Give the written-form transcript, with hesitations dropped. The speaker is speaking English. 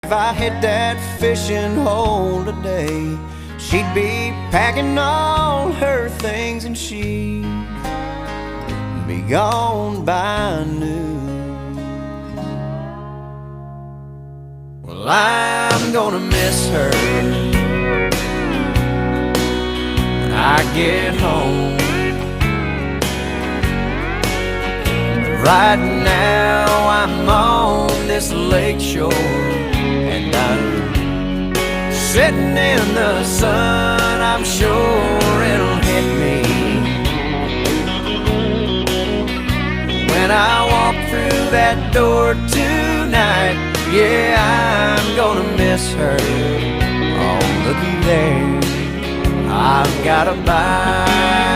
If I hit that fishing hole today, she'd be packing all her things and she'd be gone by noon. Well, I'm gonna miss her when I get home. But right now I'm on this lake shore, and I'm sitting in the sun. I'm sure it'll hit me when I walk through that door tonight. Yeah, I'm gonna miss her. Oh, looky there, I've got a bite